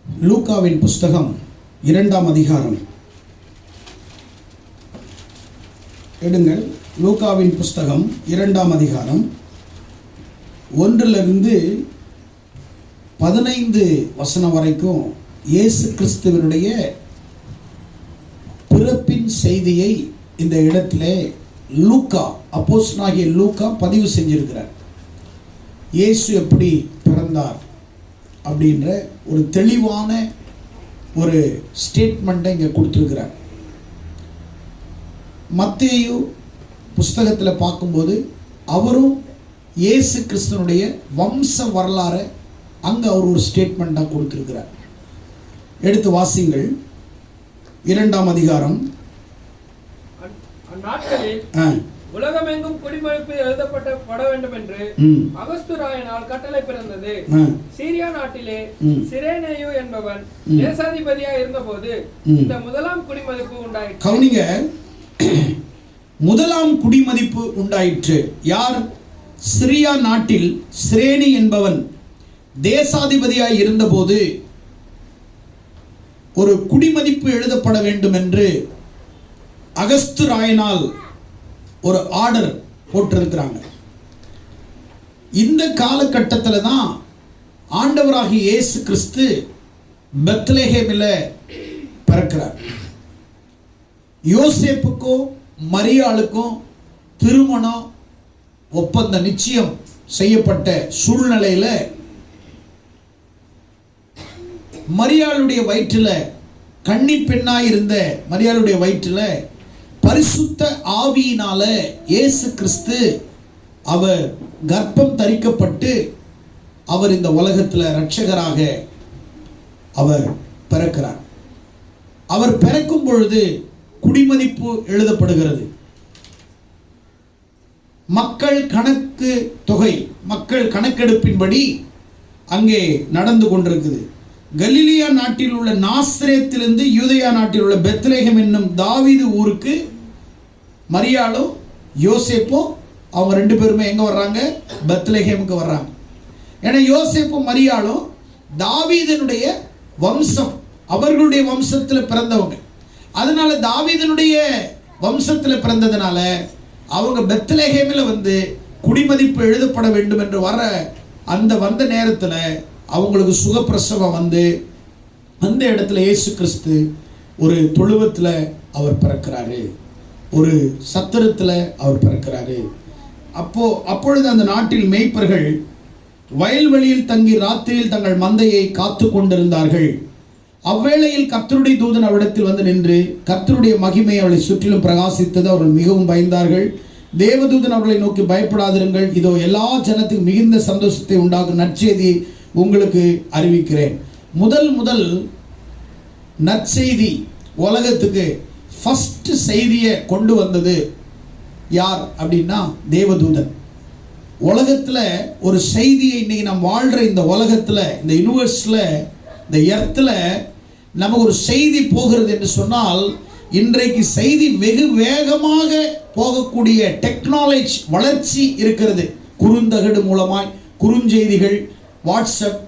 லூக்காவின் புஸ்தகம் 2ஆம் அதிகாரம். எடுங்கள். லூக்காவின் புஸ்தகம் 2ஆம் அதிகாரம் 1 15 வசனம் வரைக்கும் இயேசு கிறிஸ்துவினுடைய பிறப்பின் செய்தியை இந்த இடத்திலே லூக்கா, அப்போஸ்தலனாகிய லூக்கா பதிவு செஞ்சிருக்கிறார். இயேசு எப்படி பிறந்தார் அப்படின்ற ஒரு தெளிவான ஒரு ஸ்டேட்மெண்ட்டை இங்கே கொடுத்துருக்கிறார். மத்தேயு புஸ்தகத்தில் பார்க்கும்போது அவரும் இயேசு கிறிஸ்துவனுடைய வம்ச வரலாறை அங்கே அவர் ஒரு ஸ்டேட்மெண்ட்டாக கொடுத்துருக்கிறார். எடுத்து வாசிங்கள். 2ஆம் அதிகாரம். உலகமெங்கும் குடிமதிப்பு எழுதப்பட வேண்டும் என்று அகஸ்துராயனால் கட்டளை பிறந்தது. சீரியா நாட்டிலே சிரேனேயு என்பவன் தேசாதிபதியா இருந்தபோது இந்த முதலாம் குடிமதிப்பு உண்டாயிற்று. கவனிங்க, முதலாம் குடிமதிப்பு உண்டாயிற்று. யார்? சிரியா நாட்டில் சிரேனி என்பவன் தேசாதிபதியாய் இருந்தபோது ஒரு குடிமதிப்பு எழுதப்பட வேண்டும் என்று அகஸ்துராயனால் ஒரு ஆர்டர் போட்டிருக்கிறாங்க. இந்த காலகட்டத்தில் தான் ஆண்டவராகிய இயேசு கிறிஸ்து பெத்லெஹேமில் பிறக்கிறார். யோசேப்புக்கும் மரியாளுக்கும் திருமணம் ஒப்பந்த நிச்சயம் செய்யப்பட்ட சூழ்நிலையில் மரியாளுடைய வயிற்றில் கன்னி பெண்ணாய் இருந்த மரியாளுடைய வயிற்றில் பரிசுத்த ஆவியினால இயேசு கிறிஸ்து அவர் கர்ப்பம் தரிக்கப்பட்டு அவர் இந்த உலகத்தில் இரட்சகராக அவர் பிறக்கிறார். அவர் பிறக்கும் பொழுது குடிமதிப்பு எழுதப்படுகிறது. மக்கள் கணக்கு தொகை, மக்கள் கணக்கெடுப்பின்படி அங்கே நடந்து கொண்டிருக்குது. கலிலியா நாட்டில் உள்ள நாசரேத்திலிருந்து யூதேயா நாட்டில் உள்ள பெத்லெஹேம் என்னும் தாவீது ஊருக்கு மரியாளும் யோசேப்பும் அவங்க 2 பேருமே எங்கே வர்றாங்க? பெத்லெஹேமுக்கு வர்றாங்க. ஏன்னா யோசேப்பும் மரியாளும் தாவீதனுடைய வம்சம், அவர்களுடைய வம்சத்தில் பிறந்தவங்க. அதனால தாவீதனுடைய வம்சத்தில் பிறந்ததுனால அவங்க பெத்லெஹேமில் குடிமதிப்பு எழுதப்பட வேண்டும் என்று வந்த நேரத்தில் அவங்களுக்கு சுகப்பிரசவம் அந்த இடத்துல இயேசு கிறிஸ்து ஒரு தொழுவத்தில் அவர் பிறக்கிறாரு, ஒரு சத்திரத்தில் அவர் பிறக்கிறாரு. அப்பொழுது அந்த நாட்டில் மேய்ப்பர்கள் வயல்வெளியில் தங்கி ராத்திரியில் தங்கள் மந்தையை காத்து கொண்டிருந்தார்கள். அவ்வேளையில் கர்த்தருடைய தூதன் அவரிடத்தில் நின்று கர்த்தருடைய மகிமை அவளை சுற்றிலும் பிரகாசித்தது. அவர்கள் மிகவும் பயந்தார்கள். தேவதூதன் அவர்களை நோக்கி, பயப்படாதிருங்கள், இதோ எல்லா ஜனத்துக்கும் மிகுந்த சந்தோஷத்தை உண்டாகும் நற்செய்தி உங்களுக்கு அறிவிக்கிறேன். முதல் நற்செய்தி உலகத்துக்கு ஃபர்ஸ்ட் செய்தியை கொண்டு வந்தது யார் அப்படின்னா தேவதூதன். உலகத்தில் ஒரு செய்தியை இன்னைக்கு நாம் வாழ்கிற இந்த உலகத்தில், இந்த யூனிவர்ஸில், இந்த எர்த்தில் நமக்கு ஒரு செய்தி போகிறது என்று சொன்னால், இன்றைக்கு செய்தி வெகு வேகமாக போகக்கூடிய டெக்னாலஜி வளர்ச்சி இருக்கிறது. குறுந்தகடு மூலமாய் குறுஞ்செய்திகள், வாட்ஸ்அப்,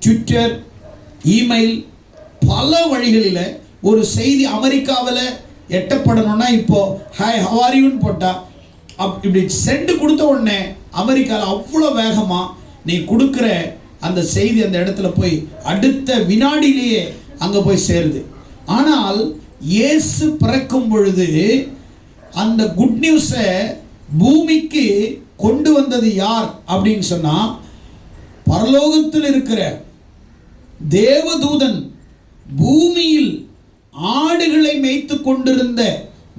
ட்விட்டர், இமெயில், பல வழிகளில் ஒரு செய்தி அமெரிக்காவில் எட்டப்படணும்னா இப்போ ஹாய் ஹவ் ஆர் யூன்னு போட்டால் இப்படி சென்ட் கொடுத்த உடனே அமெரிக்காவில் அவ்வளோ வேகமாக நீ கொடுக்குற அந்த செய்தி அந்த இடத்துல போய் அடுத்த வினாடியிலேயே அங்கே போய் சேருது. ஆனால் இயேசு பிறக்கும் பொழுது அந்த குட் நியூஸை பூமிக்கு கொண்டு வந்தது யார் அப்படின்னு சொன்னால், பரலோகத்தில் இருக்கிற தேவதூதன் பூமியில் ஆடுகளை மேய்த்து கொண்டிருந்த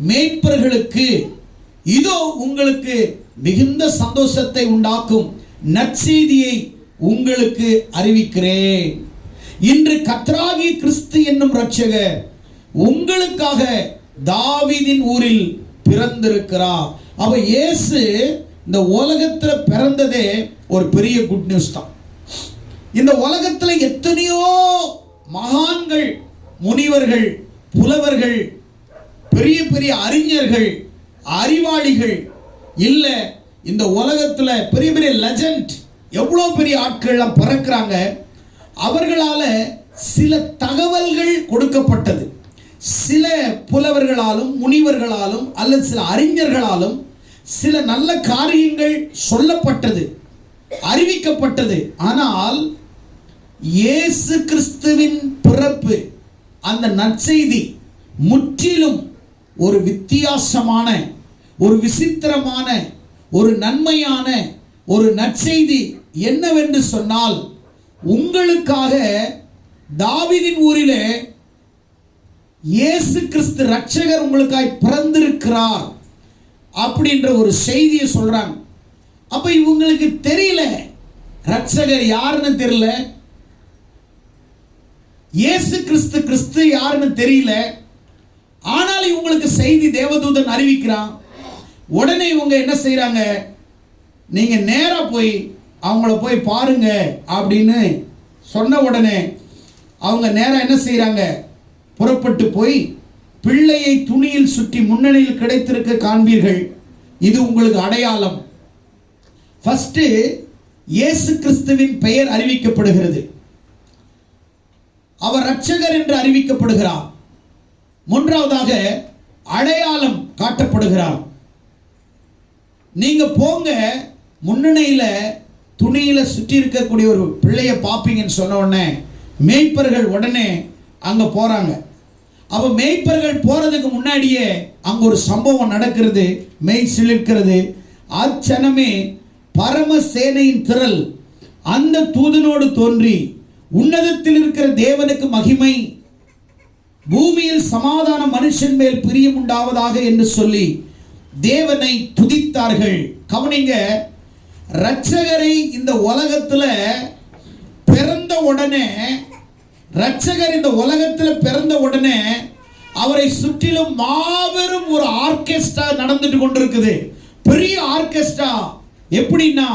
மேய்ப்பர்களுக்கு, இதோ உங்களுக்கு மிகுந்த சந்தோஷத்தை உண்டாக்கும் நற்செய்தியை உங்களுக்கு அறிவிக்கிறேன். இன்று கர்த்தராகிய கிறிஸ்து என்னும் இரட்சகர் உங்களுக்காக தாவீதின் ஊரில் பிறந்திருக்கிறார். அப்ப இயேசு இந்த உலகத்தில் பிறந்ததே ஒரு பெரிய குட் நியூஸ் தான். இந்த உலகத்தில் எத்தனையோ மகான்கள், முனிவர்கள், புலவர்கள், பெரிய பெரிய அறிஞர்கள், அறிவாளிகள் இல்லை, இந்த உலகத்தில் பெரிய பெரிய லெஜண்ட், எவ்வளோ பெரிய ஆட்கள்லாம் பிறக்கிறாங்க. அவர்களால் சில தகவல்கள் கொடுக்கப்பட்டது. சில புலவர்களாலும் முனிவர்களாலும் அல்லது சில அறிஞர்களாலும் சில நல்ல காரியங்கள் சொல்லப்பட்டது, அறிவிக்கப்பட்டது. ஆனால் இயேசு கிறிஸ்துவின் பிறப்பு, அந்த நற்செய்தி முற்றிலும் ஒரு வித்தியாசமான, ஒரு விசித்திரமான, ஒரு நன்மையான ஒரு நற்செய்தி. என்னவென்று சொன்னால், உங்களுக்காக தாவீதின் ஊரிலே இயேசு கிறிஸ்து ரட்சகர் உங்களுக்காய் பிறந்திருக்கிறார் அப்படின்ற ஒரு செய்தியை சொல்றாங்க. அப்ப இவங்களுக்கு தெரியல, ரட்சகர் யாருன்னு தெரியல, இயேசு கிறிஸ்து யாருன்னு தெரியல. ஆனால் இவங்களுக்கு செய்தி தேவதூதன் அறிவிக்கிறான். உடனே இவங்க என்ன செய்யறாங்க, நீங்க நேரா போய் அவங்கள போய் பாருங்க அப்படின்னு சொன்ன உடனே அவங்க நேரா என்ன செய்யறாங்க, புறப்பட்டு போய் பிள்ளையை துணியில் சுற்றி முன்னணியில் கிடைத்திருக்க காண்பீர்கள், இது உங்களுக்கு அடையாளம். ஃபர்ஸ்ட் இயேசு கிறிஸ்துவின் பெயர் அறிவிக்கப்படுகிறது, அவர் இரட்சகர் என்று அறிவிக்கப்படுகிறார். மூன்றாவதாக அடையாளம் காட்டப்படுகிறார். நீங்க போங்க, முன்னணியில துணியில சுற்றி இருக்கக்கூடிய ஒரு பிள்ளையை பார்ப்பீங்கன்னு சொன்ன உடனே மேய்ப்பர்கள் உடனே அங்க போறாங்க. அப்ப மேய்ப்பர்கள் போறதுக்கு முன்னாடியே அங்க ஒரு சம்பவம் நடக்கிறது, மெய் சிலிர்க்கிறது. அச்சனமே பரமசேனையின் திரள் அந்த தூதனோடு தோன்றி, உன்னதத்தில் இருக்கிற தேவனுக்கு மகிமை, பூமியில் சமாதான, மனுஷன் மேல் பிரியம் உண்டாவதாக என்று சொல்லி தேவனை துதித்தார்கள். கவனிங்க, இரட்சகரை இந்த உலகத்துல பிறந்த உடனே, இரட்சகர் இந்த உலகத்தில் பிறந்த உடனே அவரை சுற்றிலும் மாபெரும் ஒரு ஆர்கெஸ்ட்ரா நடந்துட்டு கொண்டிருக்குது, பெரிய ஆர்கெஸ்ட்ரா. எப்படின்னா,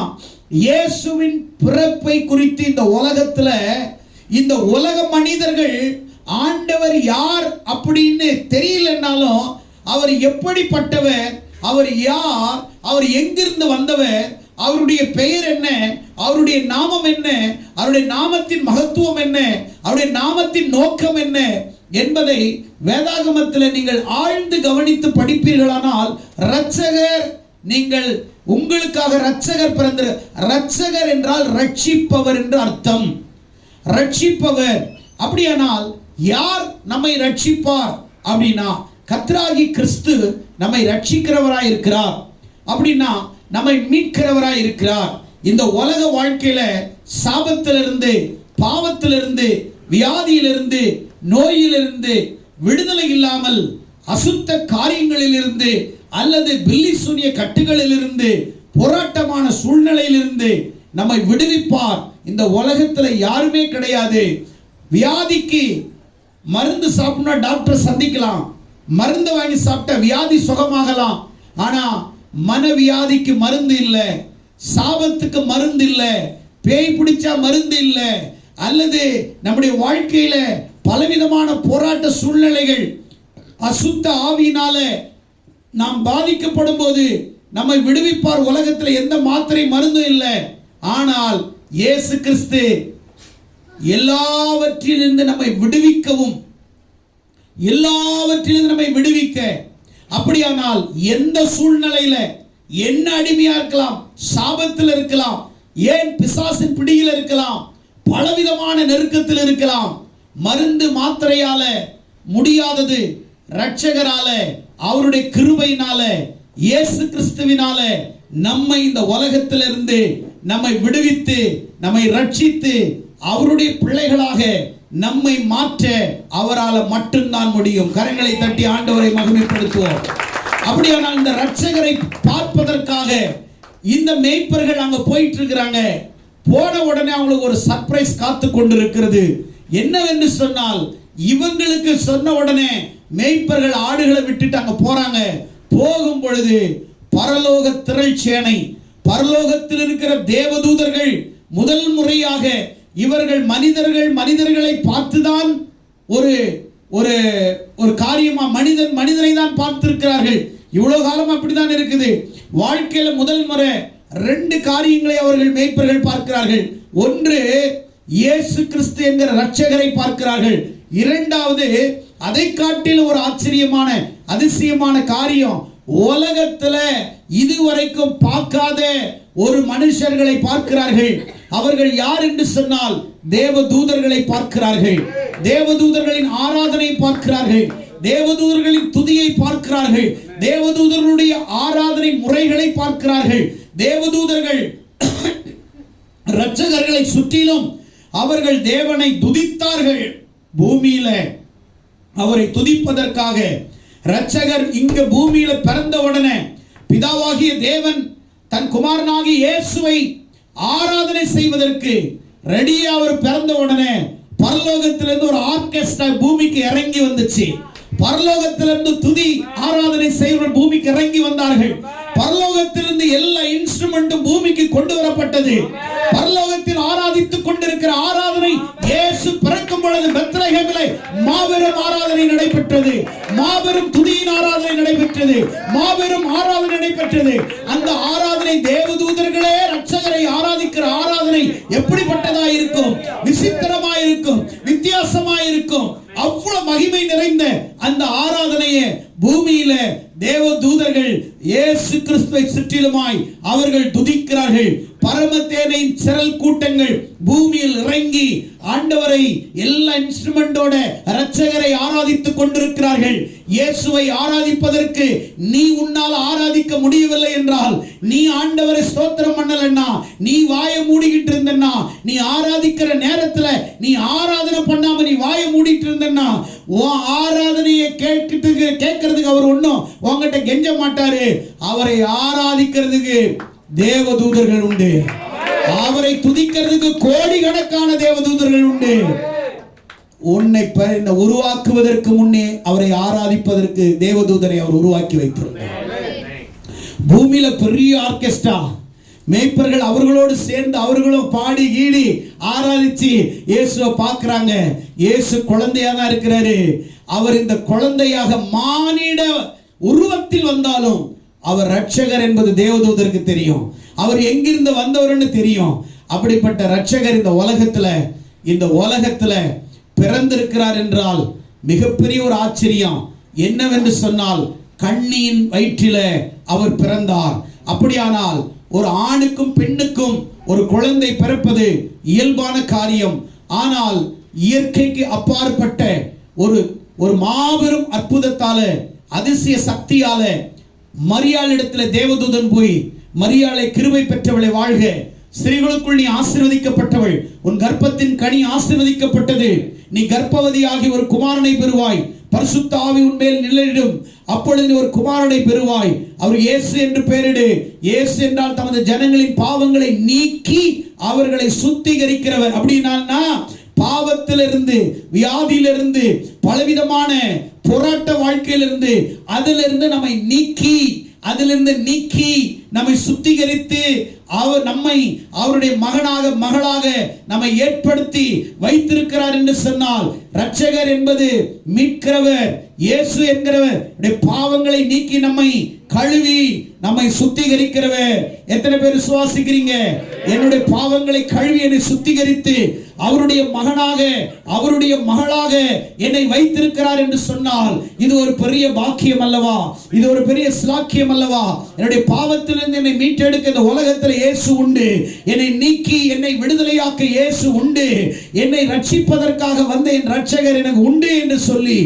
இயேசுவின் பிறப்பை குறித்து இந்த உலகத்துல, இந்த உலக மனிதர்கள் ஆண்டவர் யார் அப்படின்னு தெரியலன்னாலும், அவர் எப்படிப்பட்டவர், அவர் யார், அவர் எங்கிருந்து வந்தவர், அவருடைய பெயர் என்ன, அவருடைய நாமம் என்ன, அவருடைய நாமத்தின் மகத்துவம் என்ன, அவருடைய நாமத்தின் நோக்கம் என்ன என்பதை வேதாகமத்தில் நீங்கள் ஆழ்ந்து கவனித்து படிப்பீர்களானால், இரட்சகர், நீங்கள் உங்களுக்காக இரட்சகர் பிறந்த, இரட்சகர் என்றால் ரட்சிப்பவர் என்று அர்த்தம், ரட்சிப்பவர். அப்படியானால் யார் நம்மை ரட்சிப்பார் அப்படின்னா, கர்த்தராகிய கிறிஸ்து நம்மை ரட்சிக்கிறவராய் இருக்கிறார். அப்படின்னா நம்மை மீட்கிறவராய் இருக்கிறார். இந்த உலக வாழ்க்கையில சாபத்திலிருந்து, பாவத்திலிருந்து, வியாதியிலிருந்து, நோயிலிருந்து விடுதலை இல்லாமல், அசுத்த காரியங்களிலிருந்து அல்லது பில்லி சூனிய கட்டுகளிலிருந்து, போராட்டமான சூழ்நிலையிலிருந்து நம்மை விடுவிப்பார். இந்த உலகத்துல யாருமே கிடையாது. வியாதிக்கு மருந்து சாப்பிட்டா டாக்டர் சந்திக்கலாம், மருந்து வாங்கி சாப்பிட்ட வியாதி சுகமாகலாம். ஆனா மனவியாதிக்கு மருந்து இல்லை, சாபத்துக்கு மருந்து இல்லை, பேய் பிடிச்சா மருந்து இல்லை, அல்லது நம்முடைய வாழ்க்கையில பலவிதமான போராட்ட சூழ்நிலைகள், அசுத்த ஆவியினால நாம் பாதிக்கப்படும் போது நம்மை விடுவிப்பார். உலகத்தில் எந்த மாத்திரை மருந்தும் இல்லை. ஆனால் இயேசு கிறிஸ்து எல்லாவற்றிலிருந்து நம்மை விடுவிக்கவும், எல்லாவற்றிலிருந்து நம்மை விடுவிக்க. அப்படியானால் எந்த சூழ்நிலையில என்ன அடிமையா இருக்கலாம், சாபத்தில் இருக்கலாம், ஏன் பிசாசின் பிடியில் இருக்கலாம், பலவிதமான நெருக்கத்தில் இருக்கலாம். மருந்து மாத்திரையால முடியாதது, இரட்சகரால, அவருடைய கிருபையினால, இயேசு கிறிஸ்துவினால நம்மை இந்த உலகத்திலிருந்து நம்மை விடுவித்து, நம்மை ரட்சித்து, அவருடைய பிள்ளைகளாக நம்மை மாற்ற அவரால் மட்டும்தான் முடியும். கரங்களை தட்டி ஆண்டவரை மகிமைப்படுத்துவோம். அப்படியானால் இந்த இரட்சகரை பார்ப்பதற்காக இந்த மேய்ப்பர்கள் அங்க போயிட்டு இருக்கிறாங்க. போன உடனே அவங்களுக்கு ஒரு சர்ப்ரைஸ் காத்து கொண்டிருக்கிறது. என்னவென்று சொன்னால், இவங்களுக்கு சொன்ன உடனே மேய்ப்பர்கள் ஆடுகளை விட்டுட்டு அங்க போறாங்க. போகும் பொழுது பரலோக திரள் சேனை, பரலோகத்தில் இருக்கிற தேவதூதர்கள் முதல் முறையாக இவர்கள் மனிதர்களை பார்த்துதான் ஒரு ஒரு ஒரு காரியமா, மனிதனை தான் பார்த்திருக்கிறார்கள். இவ்வளவு காலம் அப்படிதான் இருக்குது. வாழ்க்கையில முதல் முறை ரெண்டு காரியங்களை அவர்கள் மேய்ப்பர்கள் பார்க்கிறார்கள். ஒன்று, இயேசு கிறிஸ்து என்கிற இரட்சகரை பார்க்கிறார்கள். இரண்டாவது, அதை காட்டிலும் ஒரு ஆச்சரியமான அதிசயமான காரியம், உலகத்துல இதுவரைக்கும் பார்க்காத ஒரு மனுஷர்களை பார்க்கிறார்கள். அவர்கள் யார் என்று சொன்னால் தேவதூதர்களை பார்க்கிறார்கள். தேவதூதர்களின் ஆராதனை பார்க்கிறார்கள். தேவதூதர்களின் துதியை பார்க்கிறார்கள். தேவதூதர்களுடைய ஆராதனை முறைகளை பார்க்கிறார்கள். தேவதூதர்கள் இரட்சகர்களை சுற்றிலும் அவர்கள் தேவனை துதித்தார்கள். பூமியில அவரை துதிப்பதற்காக இரட்சகர் இங்க பூமியில பிறந்த உடனே பிதாவாகிய தேவன் தன் குமாரனாகிய இயேசுவை ஆராதனை செய்வதற்கு ரெடியா அவர் பிறந்த உடனே பரலோகத்திலிருந்து ஒரு ஆர்கெஸ்ட்ரா பூமிக்கு இறங்கி வந்துச்சு. பரலோகத்திலிருந்து துதி ஆராதனை செய்வர்கள் பூமிக்கு இறங்கி வந்தார்கள். பரலோகத்திலிருந்து எல்லா இன்ஸ்ட்ருமெண்ட்டும் பூமிக்கு கொண்டு வரப்பட்டது. பரலோகத்தில் ஆராதித்துக் கொண்டிருக்கிற ஆராதனை இயேசு பிறக்கும் பொழுது பெத்லகேமிலே மாபெரும் ஆராதனை நடைபெற்றது. மாபெரும் துதியின் ஆராதனை நடைபெற்றது. மாபெரும் ஆராதனை நடைபெற்றது. அந்த ஆராதனை தேவதூதர்களே இரட்சகரை ஆராதிக்கிற ஆராதனை எப்படிப்பட்டதா இருக்கும்? விசித்திரமா இருக்கும், வித்தியாசமா இருக்கும். அவ்வளவு மகிமை நிறைந்த அந்த ஆராதனையை பூமியில தேவதூதர்கள் இயேசு கிறிஸ்துவை சுற்றிலுமாய் அவர்கள் துதிக்கிறார்கள். பரமதேனையின் திரள் கூட்டங்கள் பூமியில் இறங்கி ஆண்டவரை எல்லா இன்ஸ்ட்ருமெண்டோட இரட்சகரை ஆராதித்துக் கொண்டிருக்கிறார்கள். இயேசுவை ஆராதிப்பதற்கு நீ உன்னால் ஆராதிக்க முடியவில்லை என்றால், நீ ஆண்டவரை ஸ்தோத்திரம் பண்ணலன்னா, நீ வாயை மூடிக்கிட்டு இருந்தன்னா, நீ ஆராதிக்கிற நேரத்துல நீ ஆராதனை பண்ணாம நீ வாயை மூடிட்டு இருந்தன்னா, உன் ஆராதனையை கேட்கறதுக்கு அவர் ஒன்றும் உங்ககிட்ட கெஞ்ச மாட்டாரு. அவரை ஆராதிக்கிறதுக்கு தேவதூதர்கள் உண்டு. அவரை துதிக்கிறதுக்கு கோடிக்கணக்கான தேவதூதர்கள் உண்டு. உன்னை உருவாக்குவதற்கு முன்னே அவரை ஆராதிப்பதற்கு தேவதூதரை அவர் உருவாக்கி வைத்திருந்தார். பூமியில பெரிய ஆர்கெஸ்ட்ரா, மேய்ப்பர்கள் அவர்களோடு சேர்ந்து அவர்களும் பாடி கீடி ஆராதிச்சு இயேசுவை பார்க்கிறாங்க. இயேசு குழந்தையா தான் இருக்கிறாரு. அவர் இந்த குழந்தையாக மானிட உருவத்தில் வந்தாலும் அவர் இரட்சகர் என்பது தேவதூதருக்கு தெரியும். அவர் எங்கிருந்து வந்தவர்னு தெரியும். அப்படிப்பட்ட இரட்சகர் இந்த உலகத்துல பிறந்திருக்கிறார் என்றால் மிகப்பெரிய ஒரு ஆச்சரியம். என்னவென்று சொன்னால், கன்னியின் வயிற்றில அவர் பிறந்தார். அப்படியானால் ஒரு ஆணுக்கும் பெண்ணுக்கும் ஒரு குழந்தை பிறப்பது இயல்பான காரியம். ஆனால் இயற்கைக்கு அப்பாற்பட்ட ஒரு மாபெரும் அற்புதத்தால, அதிசய சக்தியால மரியாளிடத்தில் தேவதூதன் போய், மரியாளை கிருபை பெற்றவளை வாழ்க, ஸ்திரீகளுக்குள் நீ ஆசீர்வதிக்கப்பட்டவள், உன் கர்ப்பத்தின் கனி ஆசீர்வதிக்கப்பட்டது, நீ கர்ப்பவதியாகி ஒரு குமாரனை பெறுவாய், பரிசுத்த ஆவி உன்மேல் நிழலிடும், அப்பொழுது நீ ஒரு குமாரனை பெறுவாய், அவர் இயேசு என்று பெயரிடு. இயேசு என்றால் தமது ஜனங்களின் பாவங்களை நீக்கி அவர்களை சுத்திகரிக்கிறவர். அப்படின்னா பாவத்திலிருந்து, வியாதியிலிருந்து, பலவிதமான போராட்ட வாழ்க்கையிலிருந்து, அதிலிருந்து நம்மை நீக்கி, அதிலிருந்து நீக்கி நம்மை சுத்திகரித்து நம்மை அவருடைய மகளாக நம்மை ஏற்படுத்தி வைத்திருக்கிறார் என்று சொன்னால், இரட்சகர் என்பது மீட்கிறவர், இயேசு என்கிறவர் பாவங்களை நீக்கி நம்மை கழுவி நம்மை சுத்திகரிக்கிறவர். எத்தனை பேர் விசுவாசிக்கிறீங்க? என்னுடைய பாவங்களை கழுவி என்னை சுத்திகரித்து அவருடைய மகனாக, அவருடைய மகளாக என்னை வைத்திருக்கிறார் என்று சொன்னால், இது ஒரு பெரிய பாக்கியம் அல்லவா? இது ஒரு பெரிய ஸ்லாக்கியம் அல்லவா? என்னுடைய பாவத்திலிருந்து என்னை மீட்டெடுக்க இந்த உலகத்தில் இயேசு உண்டு. என்னை நீக்கி என்னை விடுதலையாக்க இயேசு உண்டு. என்னை ரட்சிப்பதற்காக வந்த என் இரட்சகர் எனக்கு உண்டு என்று சொல்லி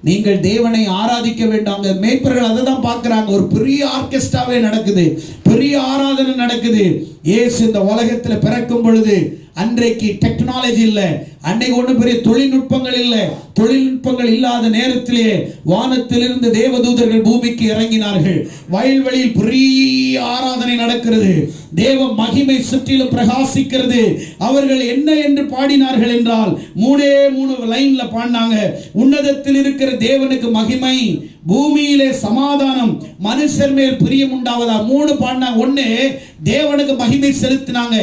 நீங்கள் தேவனை ஆராதிக்க வேண்டாங்க. மேய்ப்பர்கள் அதை தான் பார்க்கிறாங்க. ஒரு பெரிய ஆர்கெஸ்ட்ராவே நடக்குது, பெரிய ஆராதனை நடக்குது. இயேசு இந்த உலகத்தில் பிறக்கும் பொழுது அன்றைக்கு டெக்னாலஜி இல்லை, அன்னைக்கு ஒன்றும் பெரிய தொழில்நுட்பங்கள் இல்லை. தொழில்நுட்பங்கள் இல்லாத நேரத்திலே வானத்திலிருந்து தேவதூதர்கள் பூமிக்கு இறங்கினார்கள். வயல்வெளியில் பெரிய ஆராதனை நடக்கிறது. தேவ மகிமை சுற்றிலும் பிரகாசிக்கிறது. அவர்கள் என்ன என்று பாடினார்கள் என்றால், 3 லைன்ல பாடினாங்க. உன்னதத்தில் இருக்கிற தேவனுக்கு மகிமை, பூமியிலே சமாதானம், மனுஷர் மேல் பிரியம் உண்டாவதா. 3 பாடினாங்க. ஒண்ணு, தேவனுக்கு மகிமை செலுத்தினாங்க.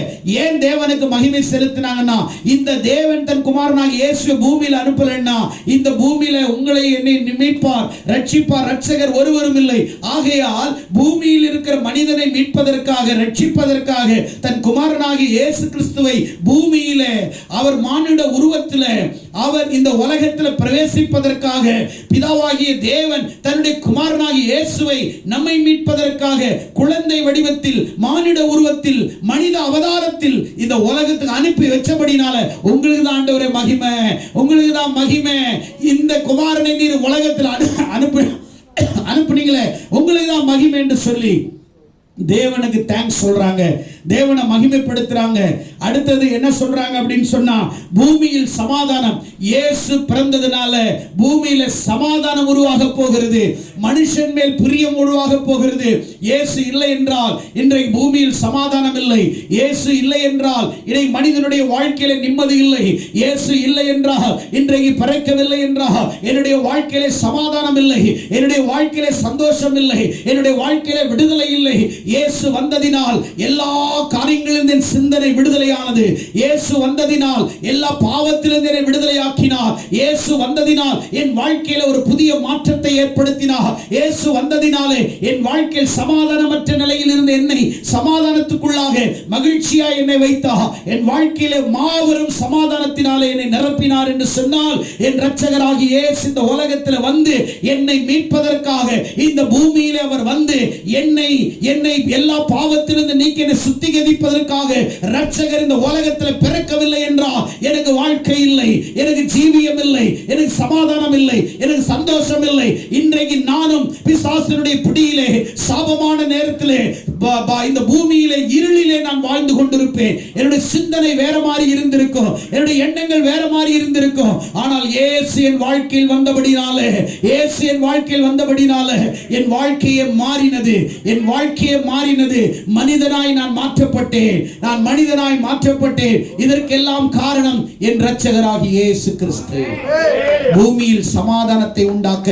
ஏன் தேவனுக்கு மகிமை செலுத்தினாங்கன்னா, இந்த தேவன் தன் குமாரனாகிய இயேசுவை பூமியில அனுப்பலன்னா இந்த பூமியில உங்களை என்னை மீட்பார், ரட்சிப்பார், ரட்சகர் ஒருவரும் இல்லை. ஆகையால் பூமியில் இருக்கிற மனிதனை மீட்பதற்காக, ரட்சிப்பதற்காக தன் குமாரனாகிய இயேசு கிறிஸ்துவை பூமியிலே அவர் மானிட உருவத்தில் அவர் இந்த உலகத்தில் பிரவேசிப்பதற்காக பிதாவாகிய தேவன் தன்னுடைய குமாரனாகிய இயேசுவை நம்மை மீட்பதற்காக குழந்தை வடிவத்தில், மானிட உருவத்தில், மனித அவதாரத்தில் இந்த உலகத்துக்கு அனுப்பி வச்சபடினால உங்களுக்கு தான் ஆண்டவரே மகிமை, உங்களுக்கு தான் மகிமை. இந்த குமாரனை நீர் உலகத்தில் அனுப்புனீங்களே, உங்களுக்கு தான் மகிமை என்று சொல்லி தேவனுக்கு தேங்க்ஸ் சொல்றாங்க, தேவனை மகிமைப்படுத்துறாங்க. அடுத்தது என்ன சொல்றாங்க அப்படின்னு சொன்னா, பூமியில் சமாதானம். இயேசு பிறந்ததுனால பூமியில சமாதானம் உருவாக போகிறது, மனுஷன் மேல் பிரியம் உருவாக போகிறது. இயேசு இல்லை என்றால் இன்றைக்கு பூமியில் சமாதானம் இல்லை. இயேசு இல்லை என்றால் இன்றைக்கு மனிதனுடைய வாழ்க்கையில நிம்மதி இல்லை. இயேசு இல்லை என்றால் இன்றைக்கு பிறக்கவில்லை என்றால் என்னுடைய வாழ்க்கையில சமாதானம் இல்லை, என்னுடைய வாழ்க்கையில சந்தோஷம் இல்லை, என்னுடைய வாழ்க்கையில விடுதலை இல்லை. இயேசு வந்ததினால் எல்லா காரியங்களிலிருந்து என் சிந்தனை விடுதலையானது. இயேசு வந்ததினால் எல்லா பாவத்திலிருந்து என்னை விடுதலையாக்கினார். இயேசு வந்ததினால் என் வாழ்க்கையில ஒரு புதிய மாற்றத்தை ஏற்படுத்தினார். இயேசு வந்ததினாலே என் வாழ்க்கையில் சமாதானமற்ற நிலையில் இருந்து என்னை சமாதானத்துக்குள்ளாக மகிழ்ச்சியாய் என்னை வைத்தார். என் வாழ்க்கையில மாபெரும் சமாதானத்தினாலே என்னை நிரப்பினார் என்று சொன்னால், என் இரட்சகராகிய இயேசு இந்த உலகத்தில் வந்து என்னை மீட்பதற்காக இந்த பூமியிலே அவர் வந்து என்னை எல்லா பாவத்திலிருந்து நீக்கி என்னை சுத்திகரிப்பதற்காக இரட்சகர் இந்த உலகத்தில் பிறக்கவில்லை என்றால் எனக்கு வாழ்க்கை இல்லை, எனக்கு ஜீவியம் இல்லை, எனக்கு சமாதானம் இல்லை, எனக்கு சந்தோஷம் இல்லை. இன்றைக்கு நானும் பிசாசினுடைய பிடியிலே சாபமான நேரத்திலே இந்த பூமியிலே இருளிலே நான் வாழ்ந்து கொண்டிருப்பேன். என்னுடைய சிந்தனை வேற மாதிரி இருந்திருக்கும், என்னுடைய எண்ணங்கள் வேற மாதிரி இருந்திருக்கும். ஆனால் இயேசு என் வாழ்க்கையில் வந்தபடினாலே, இயேசு என் வாழ்க்கையில் வந்தபடினாலே என் வாழ்க்கையே மாறினது, என் வாழ்க்கையே மாறினது. மனிதனாய் நான் மாற்றப்பட்டேன், நான் மனிதனாய் மாற்றப்பட்டேன். இதற்கெல்லாம் காரணம் என் இரட்சகராகிய இயேசு கிறிஸ்து. பூமியில் சமாதானத்தை உண்டாக்க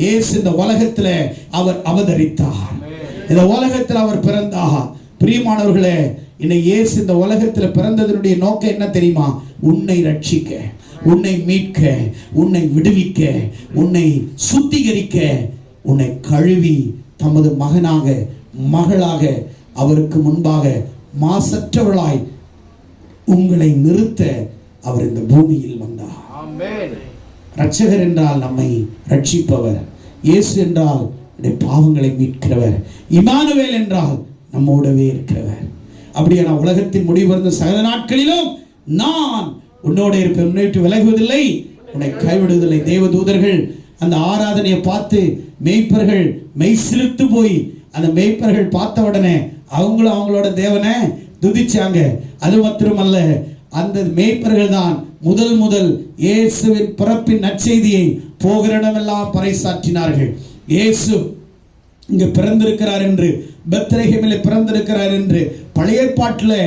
இயேசு இந்த உலகத்தில் அவர் அவதரித்தார், இந்த உலகத்தில் அவர் பிறந்தார். பிரியமானவர்களே, இன்னைக்கு இயேசு இந்த உலகத்தில் பிறந்ததனுடைய நோக்கம் என்ன தெரியுமா? உன்னை ரட்சிக்க, உன்னை மீட்க, உன்னை விடுவிக்க, உன்னை சுத்திகரிக்க, உன்னை கழுவி தமது மகனாக மகளாக அவருக்கு முன்பாக மாசற்றவளாய் உங்களை நிறுத்த அவர் இந்த பூமியில் வந்தார். இரட்சகர் என்றால் நம்மை ரட்சிப்பவர், இயேசு என்றால் பாவங்களை மீட்கிறவர், இமானுவேல் என்றால் நம்மோடவே இருக்கிறவர். அப்படியே நான் உலகத்தின் முடிவு சகல நாட்களிலும் நான் உன்னோட இருப்பேன், உன்னை விட்டு விலகுவதில்லை, உன்னை கைவிடுவதில்லை. தேவதூதர்கள் அந்த ஆராதனையை பார்த்து மேய்ப்பர்கள் மெய் சிலிர்த்து போய் அந்த மேய்ப்பர்கள் பார்த்த உடனே அவங்களும் அவங்களோட தேவனை துதிச்சாங்க. அது மாத்திரமல்ல, அந்த மேய்ப்பர்கள் தான் முதல் இயேசுவின் பிறப்பின் நற்செய்தியை போகிற இடமெல்லாம் பறைசாற்றினார்கள். இயேசு இங்கு பிறந்திருக்கிறார் என்று, பெத்லகேமிலே பிறந்திருக்கிறார் என்று. பழைய ஏற்பாட்டில்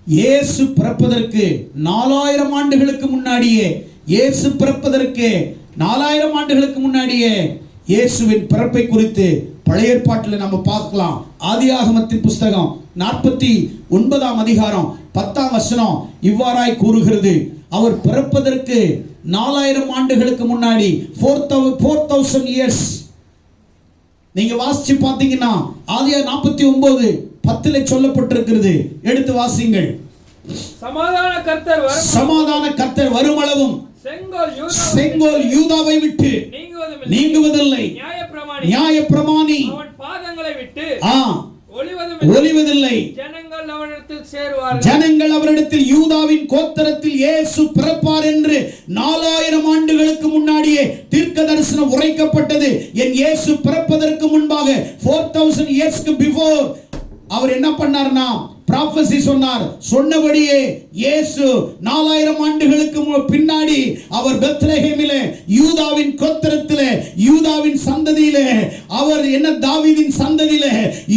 இயேசு பிறப்பதற்கு 4000 ஆண்டுகளுக்கு முன்னாடியே, இயேசு பிறப்பதற்கு 4000 ஆண்டுகளுக்கு முன்னாடியே இயேசுவின் பிறப்பை குறித்து பழைய ஏற்பாட்டில் நம்ம பார்க்கலாம். ஆதியாகமத்தின் புஸ்தகம் 49ஆம் அதிகாரம் 10ஆம் வசனம் இவ்வாறாய் கூறுகிறது. அவர் பிறப்பதற்கு 4000 ஆண்டுகளுக்கு முன்னாடி 4000 years. நீங்க வாசிச்சு பார்த்தீங்கன்னா ஆதியாகமம் 49:10 சொல்லப்பட்டிருக்கிறது. எடுத்து வாசிங்கள். சமாதான கர்த்தர் வருமளவும் செங்கோல் யூதாவை விட்டு நீங்குவதில்லை, நியாயப்பிரமாணி பாதங்களை விட்டு ஒளிவதில்லை. ஜனங்கள் அவரிடத்தில் யூதாவின் கோத்திரத்தில் இயேசு பிறப்பார் என்று 4000 ஆண்டுகளுக்கு முன்னாடியே தீர்க்க தரிசனம் உரைக்கப்பட்டது. என் இயேசு பிறப்பதற்கு முன்பாக 4000 years பிஃபோர் அவர் என்ன பண்ணார்னா prophecy சொன்னார். சொன்னபடியே இயேசு 4000 ஆண்டுகளுக்கு பின்னாடி அவர் பெத்லகேமிலே யூதாவின் கோத்திரத்திலே யூதாவின் சந்ததியிலே அவர் என்ன தாவீதின் சந்ததியிலே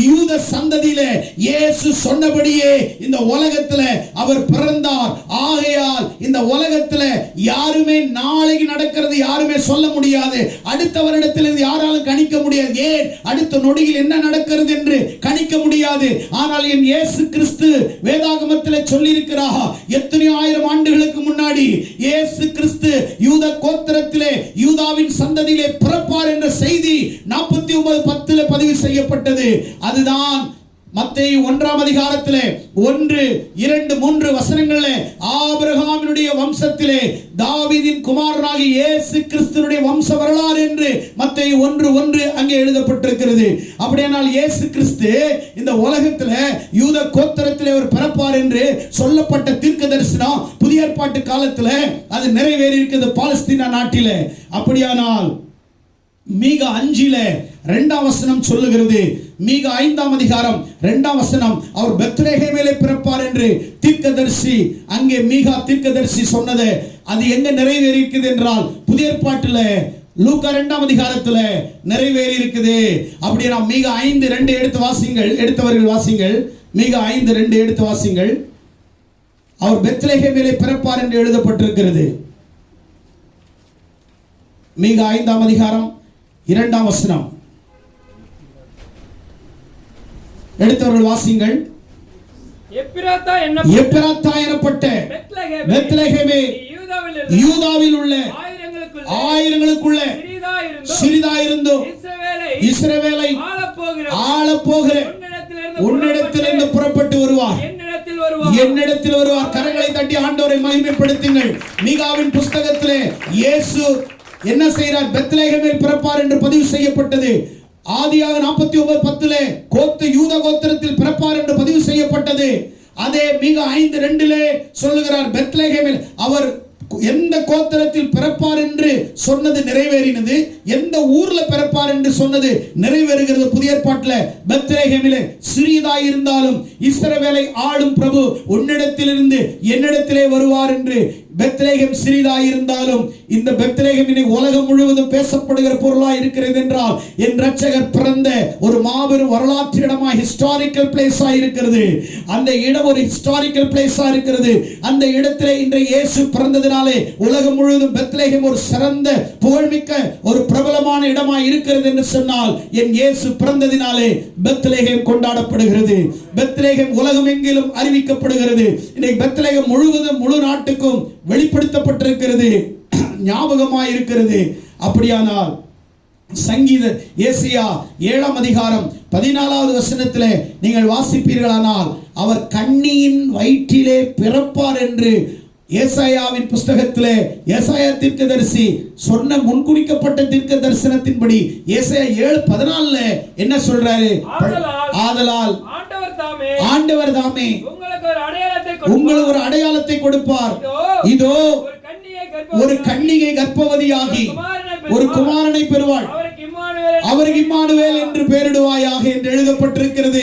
யூத சந்ததியிலே இயேசு சொன்னபடியே இந்த உலகத்திலே அவர் பிறந்தார். ஆகையால் இந்த உலகத்திலே யாருமே நாளைக்கு நடக்கிறது யாருமே சொல்ல முடியாது. அடுத்த வருடத்தில் யாராலும் கணிக்க முடியாது. ஏன் அடுத்த நொடியில் என்ன நடக்கிறது என்று கணிக்க முடியாது. ஆனால் என் இயேசு கிறிஸ்து வேதாகமத்திலே சொல்லி இருக்கிறார். எத்தனையோ ஆயிரம் ஆண்டுகளுக்கு முன்னாடி இயேசு கிறிஸ்து யூத கோத்திரத்திலே யூதாவின் சந்ததியிலே பிறப்பார் என்ற செய்தி 49:10 பதிவு செய்யப்பட்டது. அதுதான் மத்தேயு 1ஆம் அதிகாரத்திலே 1, 2, 3 வசனங்களிலே ஆபிரகாமினுடைய வம்சத்திலே தாவீதின் குமாரனாகிய இயேசு கிறிஸ்துவினுடைய வம்ச வரலாறு என்று மத்தேயு 1:1 அங்கே எழுதப்பட்டிருக்கிறது. அப்படியானால் இயேசு கிறிஸ்து இந்த உலகத்திலே யூத கோத்திரத்திலே அவர் பிறப்பார் என்று சொல்லப்பட்ட தீர்க்க தரிசனம் புதிய ஏற்பாட்டு காலத்திலே அது நிறைவேறி இருக்கிறது பாலஸ்தீனா நாட்டிலே. அப்படியானால் மீகா 5 2ஆம் வசனம் சொல்லுகிறது. மீகா 5ஆம் அதிகாரம் 2ஆம் வசனம் அவர் பெத்லகேமிலே பிறப்பார் என்று தீர்க்கதரிசி அங்கே மீகா தீர்க்கதரிசி சொன்னது அது எங்க நிறைவேறி இருக்குது என்றால் புதிய ஏற்பாட்டில் லூக்கா 2ஆம் அதிகாரத்தில் நிறைவேறி இருக்குது. அப்படியே நாம் மீகா 5:2 எடுத்து வாசிங்கள். எடுத்தவர்கள் வாசிங்கள். மீகா 5:2 எடுத்து வாசிங்கள். அவர் பெத்லகேமிலே பிறப்பார் என்று எழுதப்பட்டிருக்கிறது. மீகா 5ஆம் அதிகாரம் 2ஆம் வசனம் எடுத்தவர்கள் வாசிங்கள். எப்பிராத்தா எனப்பட்ட பெத்லகேமே யூதாவில் உள்ள ஆயிரங்களுக்குள்ள சிறிதாயிருந்தும் இஸ்ரவேலை ஆளப்போகிற உன்னிடத்திலிருந்து புறப்பட்டு வருவார். என்னிடத்தில் வருவார். கரங்களை தட்டி ஆண்டவரை மகிமைப்படுத்துங்கள். மீகாவின் புஸ்தகத்திலே இயேசு என்ன செய்கிறார்? பெத்லகேமில் பிறப்பார் என்று பதிவு செய்யப்பட்டது. ஆதியாக 49:10 யூத கோத்திரத்தில் பிறப்பார் என்று பதிவு செய்யப்பட்டது. அதே மீகா 5:2 சொல்லுகிறார் பெத்லகேமில் அவர் எந்த கோத்திரத்தில் பிறப்பார் என்று சொன்னது நிறைவேறினது. எந்த ஊர்ல பிறப்பார் என்று சொன்னது நிறைவேறுகிறது புதிய ஏற்பாட்டில். பெத்லகேமிலே சிறியதாய் இருந்தாலும் இஸ்ரவேலை ஆளும் பிரபு உன்னிடத்திலிருந்து என்னிடத்திலே வருவார் என்று. பெத்லகேம் சிறிதாய் இருந்தாலும் இந்த பெத்லகேம் உலகம் முழுவதும் பேசப்படுகிற பொருளாய் இருக்கிறது என்றால் என் இரட்சகர் பிறந்த ஒரு மாபெரும் வரலாற்று இடமா ஹிஸ்டாரிக்கல் பிளேஸா இருக்கிறது. அந்த இடம் ஒரு ஹிஸ்டாரிக்கல் பிளேஸா இருக்கிறது. அந்த இடத்திலே இன்றைய இயேசு பிறந்ததினாலே உலகம் முழுவதும் பெத்லகேம் ஒரு சிறந்த புகழ்மிக்க ஒரு பிரபலமான இடமா இருக்கிறது என்று சொன்னால் என் இயேசு பிறந்ததினாலே பெத்லகேம் கொண்டாடப்படுகிறது. பெத்லகேம் உலகம் எங்கிலும் அறிவிக்கப்படுகிறது. இன்னைக்கு பெத்லகேம் முழுவதும் முழு நாட்டுக்கும் வெளிப்படுத்தப்பட்டிருக்கிறது, ஞாபகமாய் இருக்கிறது. அப்படியானால் சங்கீத ஏசாயா 7ஆம் அதிகாரம் 14வது வசனத்திலே நீங்கள் வாசிப்பீர்களானால் அவர் கன்னியின் வயிற்றிலே பிறப்பார் என்று ஏசாயாவின் புஸ்தகத்திலே ஏசாயா தீர்க்கதரிசி சொன்ன முன்குறிக்கப்பட்ட தீர்க்க தரிசனத்தின்படி ஏசாயா 7:14 என்ன சொல்றாரு? ஆதலால் ஆண்டவர் தாமே உங்களுக்கு ஒரு அடையாளத்தை கொடுப்பார். இதோ ஒரு கன்னிகை கர்ப்பவதியாகி ஒரு குமாரனை பெறுவாள். அவருக்கு இம்மானுவேல் என்று பெயரிடுவாயாக என்று எழுதப்பட்டிருக்கிறது.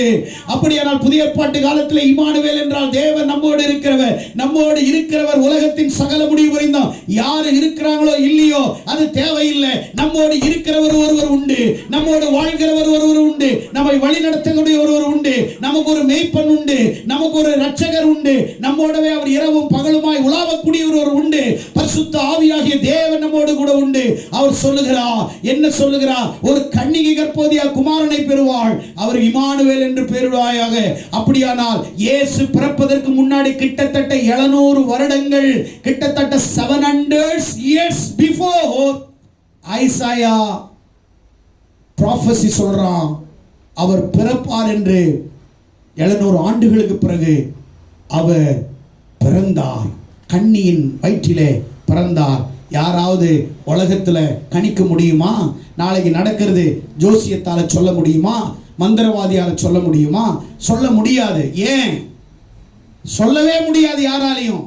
அப்படியானால் புதிய ஏற்பாட்டு காலத்தில் இம்மானுவேல் என்றால் தேவன் நம்மோடு இருக்கிறவர். நம்மோடு இருக்கிறவர் உலகத்தின் சகல முடிவு வரைக்கும் யாரு இருக்கிறாங்களோ இல்லையோ அது தேவையில்லை. நம்மோடு இருக்கிறவர் ஒருவர் உண்டு. நம்மோடு வாழ்கிறவர் ஒருவர் உண்டு. நம்மை வழி நடத்தக்கூடிய ஒருவர் உண்டு. நமக்கு ஒரு மேய்ப்பன் உண்டு. நமக்கு ஒரு இரட்சகர் உண்டு. நம்மோடவே அவர் இரவும் பகலுமாய் உலாவக்கூடிய ஒருவர் உண்டு. பரிசுத்த ஆவியாகிய தேவன் நம்மோடு கூட உண்டு. அவர் சொல்லுகிறார், என்ன சொல்லுகிறார்? ஒரு கன்னிகை கர்ப்பவதியால் குமாரனை பெறுவாள். அவர் இம்மானுவேல் என்று பெயரிடுவாயாக. அப்படியானால் இயேசு பிறப்பதற்கு முன்னாடி கிட்டத்தட்ட 700 வருடங்கள், கிட்டத்தட்ட 700 years before ஐசாயா prophecy சொல்றான் அவர் பிறப்பார் என்று. 700 ஆண்டுகளுக்கு பிறகு அவர் பிறந்தார். கன்னியின் வயிற்றிலே பிறந்தார். யாராவது உலகத்துல கணிக்க முடியுமா? நாளைக்கு நடக்கிறது ஜோசியத்தால சொல்ல முடியுமா? மந்திரவாதியால சொல்ல முடியுமா? சொல்ல முடியாது. ஏன் சொல்லவே முடியாது யாராலையும்.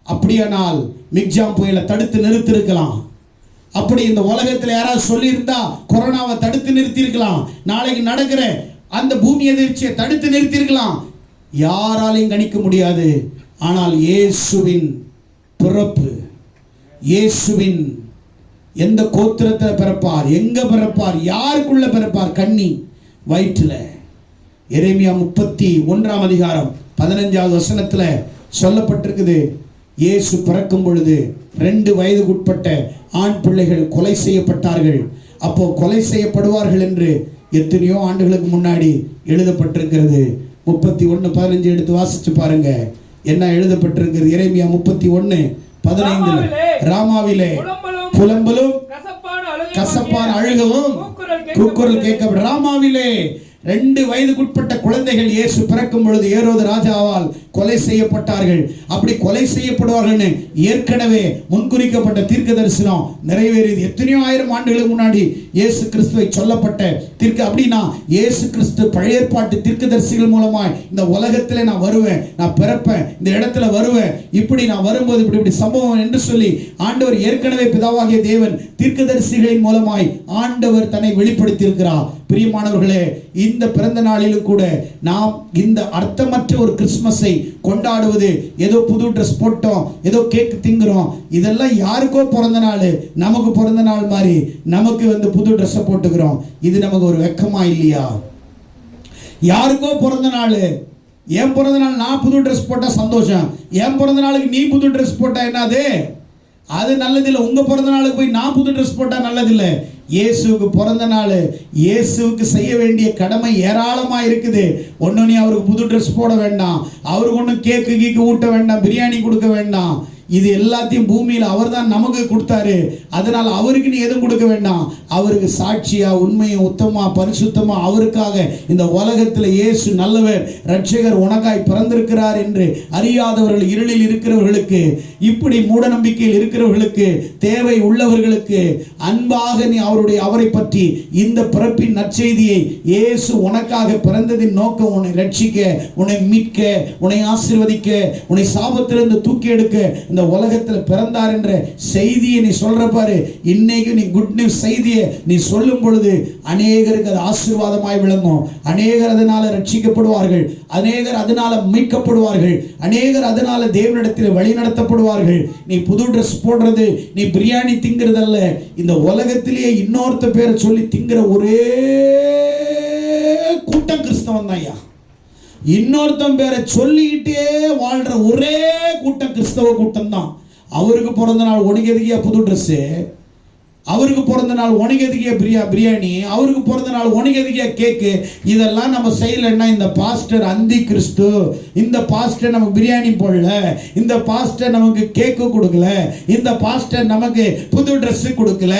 அப்படியானால் மிக்ஜாம் புயலை தடுத்து நிறுத்திருக்கலாம். அப்படி இந்த உலகத்தில் யாராவது சொல்லியிருந்தா கொரோனாவை தடுத்து நிறுத்தியிருக்கலாம். நாளைக்கு நடக்கிற அந்த பூமி எதிர்ச்சியை தடுத்து நிறுத்தியிருக்கலாம். யாராலையும் கணிக்க முடியாது. ஆனால் இயேசுவின் பிறப்பு, இயேசுவின் எந்த கோத்திரத்தில் பிறப்பார், எங்க பிறப்பார், யாருக்குள்ள பிறப்பார், கன்னி வயிற்றில். எரேமியா 31 அதிகாரம் 15வது வசனத்தில் சொல்லப்பட்டிருக்குது, இயேசு பிறக்கும் பொழுது 2 வயதுக்குட்பட்ட ஆண் பிள்ளைகள் கொலை செய்யப்பட்டார்கள். அப்போ கொலை செய்யப்படுவார்கள் என்று எத்தனையோ ஆண்டுகளுக்கு முன்னாடி எழுதப்பட்டிருக்கிறது. 31:15 எடுத்து வாசிச்சு பாருங்க என்ன எழுதப்பட்டிருக்கிறது. எரேமியா 31:15 ராமாவிலே புலம்பலும் கசப்பான அழுகவும் கூக்குரல் கேட்கப்படும். ராமாவிலே 2 வயதுக்குட்பட்ட குழந்தைகள் இயேசு பிறக்கும் பொழுது ஏரோது ராஜாவால் கொலை செய்யப்பட்டார்கள். அப்படி கொலை செய்யப்படுவார்கள் ஏற்கனவே முன்குறிக்கப்பட்ட தீர்க்க தரிசனம் நிறைவேறியது. எத்தனையோ ஆயிரம் ஆண்டுகளுக்கு முன்னாடி இயேசு கிறிஸ்துவை சொல்லப்பட்ட தீர்க்க. அப்படின்னா இயேசு கிறிஸ்து பழைய ஏற்பாட்டு தீர்க்க தரிசிகள் மூலமாய் இந்த உலகத்தில் நான் வருவேன், நான் பிறப்பேன், இந்த இடத்துல வருவேன், இப்படி நான் வரும்போது இப்படி சம்பவம் என்று சொல்லி ஆண்டவர் ஏற்கனவே பிதாவாகிய தேவன் தீர்க்க தரிசிகளின் மூலமாய் ஆண்டவர் தன்னை வெளிப்படுத்தி இருக்கிறார். பிரியமானவர்களே, இந்த பிறந்த நாளிலும் கூட நாம் இந்த அர்த்தமற்ற ஒரு கிறிஸ்மஸை கொண்டாடுவது, ஏதோ புது ட்ரெஸ் போட்டோம், ஏதோ கேக் திங்குறோம், இதெல்லாம் யாருக்கோ பிறந்த நாள், நமக்கு பிறந்த நாள் மாதிரி நமக்கு புது ட்ரெஸ்ஸை போட்டுக்கிறோம். இது நமக்கு ஒரு வெக்கமா இல்லையா? யாருக்கோ பிறந்த நாள், என் பிறந்த நாள் நான் புது ட்ரெஸ் போட்டா சந்தோஷம், என் பிறந்த நாளுக்கு நீ புது ட்ரெஸ் போட்டா என்னது? அது நல்லதில்லை. உங்க பிறந்த நாளுக்கு போய் நான் புது ட்ரெஸ் போட்டா நல்லதில்லை. இயேசுவுக்கு பிறந்த நாள், இயேசுவுக்கு செய்ய வேண்டிய கடமை ஏராளமா இருக்குது. ஒன்னும் நீ அவருக்கு புது ட்ரெஸ் போட வேண்டாம், அவருக்கு ஒன்றும் கேக்கு ஊட்ட வேண்டாம், பிரியாணி கொடுக்க வேண்டாம். இது எல்லாத்தையும் பூமியில் அவர் தான் நமக்கு கொடுத்தாரு. அதனால் அவருக்கு நீ எதுவும் கொடுக்க வேண்டாம். அவருக்கு சாட்சியா, உண்மையை, உத்தமா, பரிசுத்தமா அவருக்காக இந்த உலகத்தில் இயேசு நல்லவர், ரட்சகர் உனக்காய் பிறந்திருக்கிறார் என்று அறியாதவர்கள், இருளில் இருக்கிறவர்களுக்கு, இப்படி மூட நம்பிக்கையில் இருக்கிறவர்களுக்கு, தேவை உள்ளவர்களுக்கு அன்பாக நீ அவரை பற்றி இந்த பிறப்பின் நற்செய்தியை, இயேசு உனக்காக பிறந்ததின் நோக்கம் உன்னை ரட்சிக்க, உன்னை மீட்க, உன்னை ஆசீர்வதிக்க, உன்னை சாபத்திலிருந்து தூக்கி எடுக்க இந்த உலகத்தில் பிறந்தார் என்ற செய்தியை நீ சொல்ற பாரு. இன்னைக்கு நீ குட் நியூஸ் செய்தியை நீ சொல்லும் பொழுது அநேகருக்கு அது ஆசீர்வாதமாய் விளங்கும். அநேகர் அதனால ரட்சிக்கப்படுவார்கள், அநேகர் அதனால மீட்கப்படுவார்கள், அநேகர் அதனால தேவனிடத்தில் வழி நடத்தப்படுவார்கள். நீ புது ட்ரெஸ் போடுறது, நீ பிரியாணி திங்கிறதல்ல, இந்த உலகத்திலேயே இன்னொருத்த பேரை சொல்லி திங்கிற ஒரே கூட்டம் கிறிஸ்தவன் தான் ஐயா. இன்னொருத்தன் பேரை சொல்லிக்கிட்டே வாழ்ற ஒரே கூட்டம் கிறிஸ்தவ கூட்டம் தான். அவருக்கு பிறந்த நாள் உனக்கு எதுக்கியா புது ட்ரெஸ்ஸு, அவருக்கு பிறந்த நாள் உனக்கு எதுக்கியா பிரியாணி, அவருக்கு பிறந்த நாள் உனக்கு எதுக்கியா கேக்கு. இதெல்லாம் நம்ம செய்யலைன்னா இந்த பாஸ்டர் அந்தி கிறிஸ்து, இந்த பாஸ்டர் நமக்கு பிரியாணி போடல, இந்த பாஸ்டர் நமக்கு கேக்கு கொடுக்கல, இந்த பாஸ்டர் நமக்கு புது ட்ரெஸ்ஸு கொடுக்கல,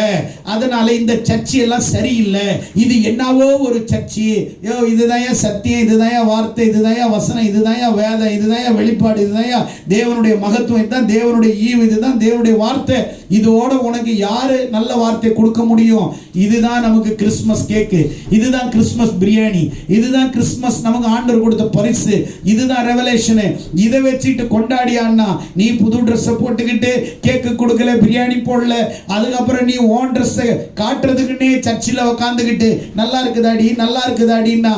அதனால இந்த சர்ச்சி எல்லாம் சரியில்லை, இது என்னவோ ஒரு சர்ச்சி, இதுதான் சத்தியம், இதுதான் வார்த்தை, இதுதான் வசனம், இதுதான் வேதம், இதுதான் வெளிப்பாடு, இதுதான் தேவனுடைய மகத்துவம், இதுதான் தேவனுடைய ஈவு, இதுதான் தேவனுடைய வார்த்தை, இதோட உனக்கு யாரு நல்ல வார்த்தை கொடுக்க முடியும்? இதுதான் நமக்கு கிறிஸ்மஸ் கேக்கு, இதுதான் கிறிஸ்மஸ் பிரியாணி, இதுதான் கிறிஸ்மஸ் நமக்கு ஆண்டவர் கொடுத்த பரிசு, இதுதான் ரெவலேஷன். இதை வச்சுட்டு கொண்டாடியான்னா நீ புது ட்ரெஸ் போட்டுக்கிட்டு கேக்கு கொடுக்கல, பிரியாணி போடல, அதுக்கப்புறம் நீ ஓன் ட்ரெஸ் காட்டுறதுக்குன்னே சர்ச்சில் உட்காந்துக்கிட்டு நல்லா இருக்குதாடி நல்லா இருக்குதாடின்னா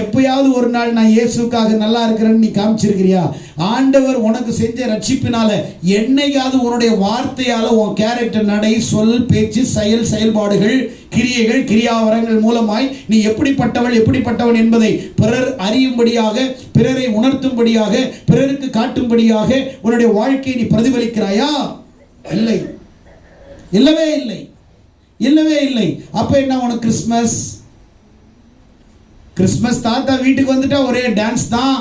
எப்பயாவது ஒரு நாள் நான் இயேசுக்காக நல்லா இருக்கிறேன்னு நீ காமிச்சிருக்கிறியா? ஆண்டவர் உனக்கு செஞ்ச ரட்சிப்பினால என்னைக்காவது உன்னுடைய வார்த்தையால உன் கேரக்டர், நடை, சொல், பேச்சு, செயல்பாடுகள், கிரியைகள், கிரியாவரங்கள் மூலமாய் நீ எப்படிப்பட்டவள் எப்படிப்பட்டவன் என்பதை பிறர் அறியும்படியாக, பிறரை உணர்த்தும்படியாக, பிறருக்கு காட்டும்படியாக உன்னுடைய வாழ்க்கையை நீ பிரதிபலிக்கிறாயா? இல்லை, இல்லவே இல்லை, இல்லவே இல்லை. அப்ப என்ன உனக்கு கிறிஸ்மஸ்? கிறிஸ்மஸ் தாத்தா வீட்டுக்கு வந்துட்டா ஒரே டான்ஸ் தான்.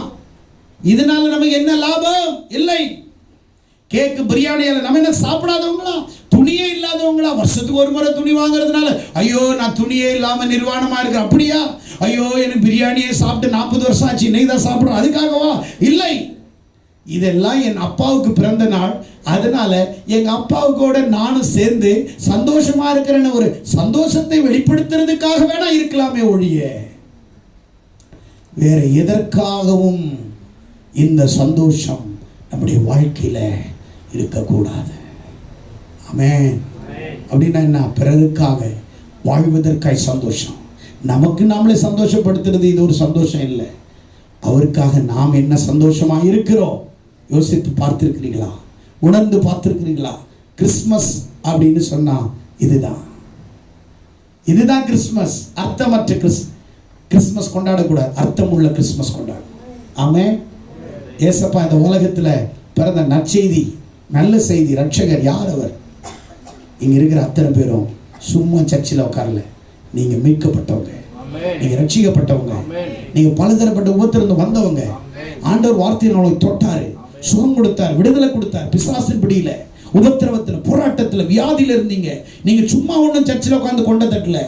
இதனால நமக்கு என்ன லாபம்? இல்லை. கேக்கு பிரியாணியால நம்ம என்ன சாப்பிடாதவங்களா, துணியே இல்லாதவங்களா? வருஷத்துக்கு ஒரு முறை துணி வாங்குறதுனால ஐயோ நான் துணியே இல்லாம நிர்வாணமா இருக்கு அப்படியா? ஐயோ எனக்கு பிரியாணியே சாப்பிட்டு 40 வருஷம் ஆச்சு, இன்னைக்கு தான் சாப்பிடுறோம், அதுக்காகவா? இல்லை. இதெல்லாம் என் அப்பாவுக்கு பிறந்த நாள், அதனால எங்க அப்பாவுக்கோட நானும் சேர்ந்து சந்தோஷமா இருக்கிறேன்னு ஒரு சந்தோஷத்தை வெளிப்படுத்துறதுக்காக வேணா இருக்கலாமே ஒழிய வேற எதற்காகவும் இந்த சந்தோஷம் நம்முடைய வாழ்க்கையில இருக்கக்கூடாது. ஆமென். அப்படின்னா என்ன? பிறருக்காக வாழ்வதற்காய் சந்தோஷம். நமக்கு நாமளே சந்தோஷப்படுத்துறது இது ஒரு சந்தோஷம் இல்லை. அவருக்காக நாம் என்ன சந்தோஷமா இருக்கிறோம் யோசித்து பார்த்திருக்கிறீங்களா? உணர்ந்து பார்த்திருக்கிறீங்களா? கிறிஸ்மஸ் அப்படின்னு சொன்னா இதுதான் கிறிஸ்மஸ். அர்த்தமற்ற கிறிஸ்மஸ் கொண்டாடக்கூடாது, அர்த்தமுள்ள கிறிஸ்மஸ் கொண்டாடும். ஆமென். ஏசப்பா இந்த உலகத்துல பிறந்த நற்செய்தி, நல்ல செய்தி, ரட்சகர் யார்? அவர். இங்க இருக்கிற அத்தனை பேரும் சும்மா சர்ச்சில் உட்காரல. நீங்க மீட்கப்பட்டவங்க, நீங்க ரட்சிக்கப்பட்டவங்க, நீங்க பலதரப்பட்ட உபத்திலிருந்து வந்தவங்க. ஆண்டவர் வார்த்தையை அவங்களுக்கு தொட்டாரு, சுகம் கொடுத்தார், விடுதலை கொடுத்தார். பிசாசின் பிடியில, உபத்திரவத்தில், போராட்டத்தில், வியாதியில இருந்தீங்க. நீங்க சும்மா ஒன்றும் சர்ச்சில் உட்கார்ந்து கொண்ட தட்டல.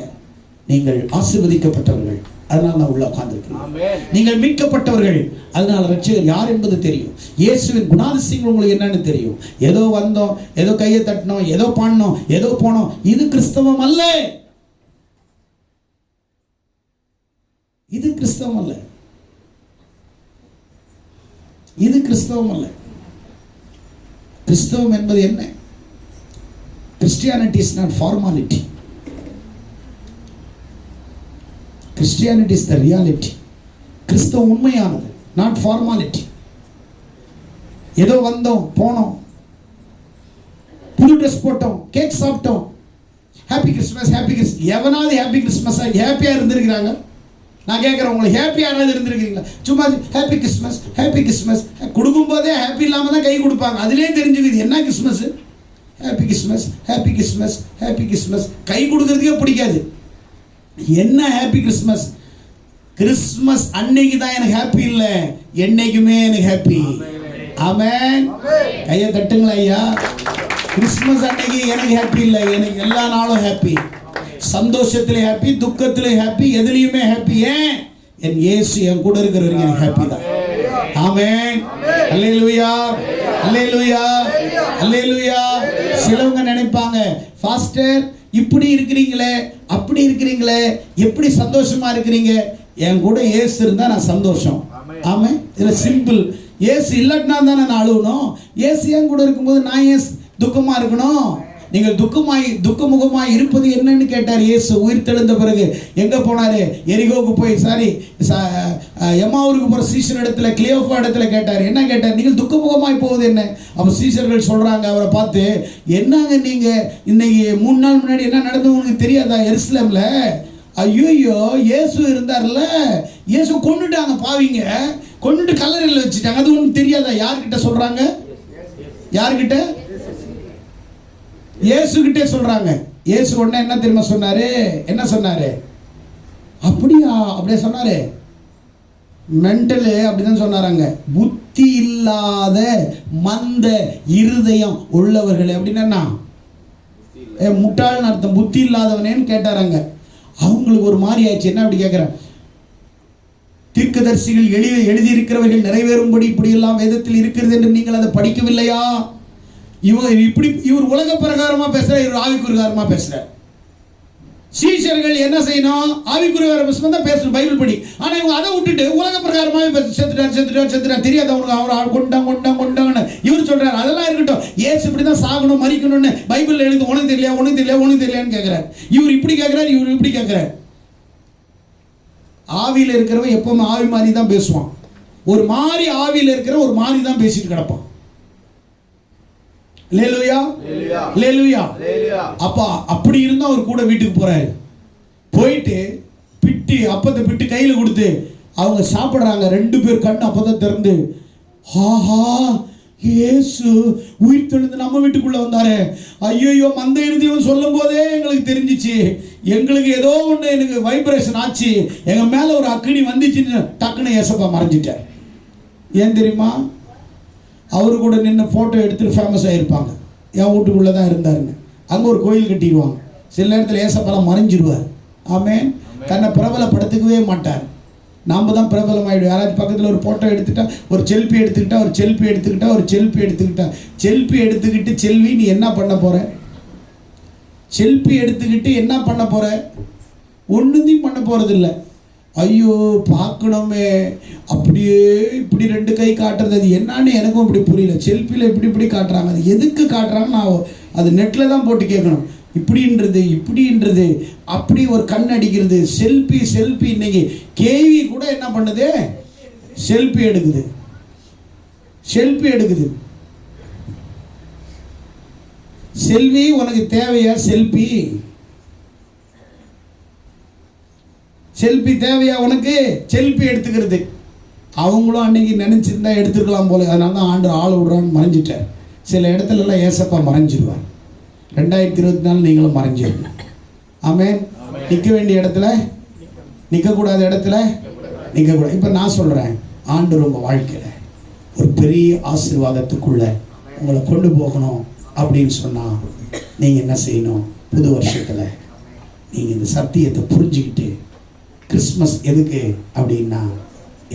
நீங்கள் ஆசீர்வதிக்கப்பட்டவர்கள், அதனால நான் உள்ள உட்கார்ந்திருக்கிறேன். நீங்கள் மீட்கப்பட்டவர்கள், அதனால ரட்சகர் யார் என்பது தெரியும். இயேசுவின் குணாதிசயங்கள் உங்களுக்கு என்னன்னு தெரியும். ஏதோ வந்தோம், ஏதோ கையை தட்டினோம், ஏதோ பாடினோம், ஏதோ போனோம், இது கிறிஸ்தவம் அல்ல. இது கிறிஸ்தவம் அல்ல. இது கிறிஸ்தவம் அல்ல. கிறிஸ்தவம் என்பது என்ன? Christianity is not formality. Christianity is the reality. கிறிஸ்தவம் உண்மையானது, not formality. ஏதோ வந்தோம் போனோம், புது ட்ரெஸ் போட்டோம், கேக் சாப்பிட்டோம், ஹாப்பி கிறிஸ்மஸ் ஹாப்பி கிறிஸ்மஸ். எவனாவது ஹாப்பி கிறிஸ்மஸா ஹாப்பியா இருந்திருக்கிறாங்க? நான் கேட்குறேன், உங்களை ஹாப்பி யாராவது இருந்திருக்கிறீங்களா? சும்மா ஹாப்பி கிறிஸ்மஸ் ஹாப்பி கிறிஸ்மஸ் கொடுக்கும்போதே ஹாப்பி இல்லாமல் தான் கை கொடுப்பாங்க. அதுலேயே தெரிஞ்சுக்குது என்ன Christmas. Happy Christmas happy Christmas happy Christmas கை கொடுக்கறதுக்கே பிடிக்காது. என்ன ஹாப்பி கிறிஸ்மஸ்? கிறிஸ்மஸ் அன்னைக்கு தான் எனக்கு ஹாப்பி இல்லை, என்னைக்குமே எனக்கு ஹாப்பி. ஆமென். கையை தட்டுங்களா ஐயா. கிறிஸ்மஸ் அன்னைக்கு எனக்கு ஹாப்பி இல்லை, எனக்கு எல்லா நாளும் ஹாப்பி. சந்தோஷத்திலே ஹாப்பி, துக்கத்திலே ஹாப்பி, எதுலையுமே ஹாப்பி. ஏன்? என் இயேசு என் கூட இருக்கிற வரைக்கும் எனக்கு ஹாப்பி தான். ஆமென். அல்லேலூயா அல்லேலூயா அல்லேலூயா. சிலவங்க நினைப்பாங்க, பாஸ்டர் இப்படி இருக்கிறீங்களே, அப்படி இருக்கிறீங்களே, எப்படி சந்தோஷமா இருக்கிறீங்க? என் கூட இயேசு இருந்தா நான் சந்தோஷம். ஆமென். இதுல சிம்பிள். இயேசு இல்லாட்டினா தானே நான் அழுவணும். இயேசு என் கூட இருக்கும்போது நான் ஏன் துக்கமா இருக்கணும்? நீங்கள் துக்கமுகமாய் இருப்பது என்னன்னு கேட்டார் இயேசு. உயிர் தெழுந்த பிறகு எங்க போனாரு? எரிகோவுக்கு போய் எம்மாவூருக்கு போற சீசர் இடத்துல, கிளியோப்பா இடத்துல கேட்டார். என்ன கேட்டார்? நீங்கள் துக்கமுகமாய் போவது என்ன? அப்ப சீசர்கள் சொல்றாங்க அவரை பார்த்து, என்னங்க நீங்க இன்னைக்கு 3 நாள் முன்னாடி என்ன நடந்தது உங்களுக்கு தெரியாதா எருசலேம்ல? ஐயோ இயேசு இருந்தார்ல, இயேசு கொன்னுட்டாங்க, பாவிங்க கொன்னுட்டு கல்லறையில் வச்சுட்டாங்க, அது ஒன்றும் தெரியாதா? யார்கிட்ட சொல்றாங்க? யார்கிட்ட? இயேசு கிட்டே சொல்றாங்க. இயேசு உடனே என்ன தெரியுமா சொன்னாரு? என்ன சொன்னாரு? அப்படியே சொன்னாரு. மென்டலு அப்படிதான் சொன்னாராங்க. புத்தி இல்லாத மந்த இருதயம் உள்ளவர்களே அப்படின்னா முட்டாள்னு அர்த்தம். புத்தி இல்லாதவனேன்னு கேட்டாராங்க. அவங்களுக்கு ஒரு மாதிரி ஆயிடுச்சு. என்ன அப்படி கேட்கிறேன்? தீர்க்கதரிசிகள் எழுதியிருக்கிறவர்கள் நிறைவேறும்படி இப்படியெல்லாம் வேதத்தில் இருக்கிறது என்று நீங்கள் அதை படிக்கவில்லையா? இவர் உலக பிரகாரமா பேசுறார், இவர் ஆவிக்குரியமா பேசுறார். சீஷர்கள் என்ன செய்யணும்? ஆவிக்குரிய தான் பேசணும் பைபிள் படி. ஆனா இவங்க அதை விட்டுட்டு உலக பிரகாரமாவே செத்துட்டார் தெரியாது அவனுக்கு. அவர் கொண்டாங்க இவர் சொல்றாரு. அதெல்லாம் இருக்கட்டும், ஏசு இப்படிதான் சாகணும் மரிக்கணும்னு பைபிள் எழுது. உனக்கு தெரியலையான்னு கேட்கிறார். இவர் இப்படி கேட்கிறார், இவர் இப்படி கேட்கிறார். ஆவியில இருக்கிறவன் எப்பவுமே ஆவி மாதிரி தான் பேசுவான். ஒரு மாதிரி ஆவியில இருக்கிற ஒரு மாதிரி தான் பேசிட்டு கிடப்பான். அப்பா அப்படி இருந்தா அவர் கூட வீட்டுக்கு போறாரு. போயிட்டு அப்பத்தை பிட்டு கையில கொடுத்து அவங்க சாப்பிடுறாங்க. 2 பேர் கண்ணு அப்பதான் திறந்து, ஆஹா இயேசு உயிர் தெழுந்து நம்ம வீட்டுக்குள்ள வந்தாரு. ஐயோ மந்த இறுதியும் சொல்லும் போதே எங்களுக்கு தெரிஞ்சிச்சு. எங்களுக்கு ஏதோ ஒன்று எனக்கு வைப்ரேஷன் ஆச்சு. எங்க மேல ஒரு அக்கினி வந்துச்சுன்னு டக்குன்னு ஏசப்பா மறைஞ்சிட்டார். ஏன் தெரியுமா? அவரு கூட நின்று ஃபோட்டோ எடுத்துட்டு ஃபேமஸ் ஆகிருப்பாங்க. என் வீட்டுக்குள்ளே தான் இருந்தாருன்னு. அங்கே ஒரு கோயில் கட்டிடுவாங்க. சில நேரத்தில் ஏசப்பெல்லாம் மறைஞ்சிடுவார். ஆமென். தன்னை பிரபலப்படுத்திக்கவே மாட்டார். நாம் தான் பிரபலமாயிடுவோம். யாராச்சும் பக்கத்தில் ஒரு ஃபோட்டோ எடுத்துட்டா, ஒரு செல்ஃபி எடுத்துக்கிட்டு செல்வி நீ என்ன பண்ண போகிற? செல்ஃபி எடுத்துக்கிட்டு என்ன பண்ண போகிற? ஒன்றுத்தையும் பண்ண போகிறதில்ல. ஐயோ பார்க்கணுமே, அப்படியே இப்படி 2 கை காட்டுறது, அது என்னன்னு எனக்கும் இப்படி புரியல. செல்ஃபியில் இப்படி காட்டுறாங்க, அது எதுக்கு காட்டுறாங்க? நான் அது நெட்டில் தான் போட்டு கேட்கணும். இப்படின்றது அப்படி ஒரு கண் அடிக்கிறது. செல்ஃபி இன்னைக்கு கேவி கூட என்ன பண்ணுது? செல்ஃபி எடுக்குது. செல்வி உனக்கு தேவையா? செல்ஃபி தேவையா உனக்கு? செல்ஃபி எடுத்துக்கிறது. அவங்களும் அன்னைக்கு நினைச்சிருந்தா எடுத்துக்கலாம் போல, அதனால தான் ஆண்டு ஆள் விடுறான்னு மறைஞ்சிட்டார். சில இடத்துலலாம் ஏசப்பா மறைஞ்சிருவார். 2024 நீங்களும் மறைஞ்சிருங்க. ஆமென். நிற்க வேண்டிய இடத்துல நிற்கக்கூடாத இடத்துல நிற்கக்கூடாது. இப்போ நான் சொல்கிறேன், ஆண்டவர் உங்கள் வாழ்க்கையில் ஒரு பெரிய ஆசீர்வாதத்துக்குள்ள உங்களை கொண்டு போகணும் அப்படின்னு சொன்னால் நீங்கள் என்ன செய்யணும்? புது வருஷத்தில் நீங்கள் இந்த சத்தியத்தை புரிஞ்சுக்கிட்டு, கிறிஸ்மஸ் எதுக்கு அப்படின்னா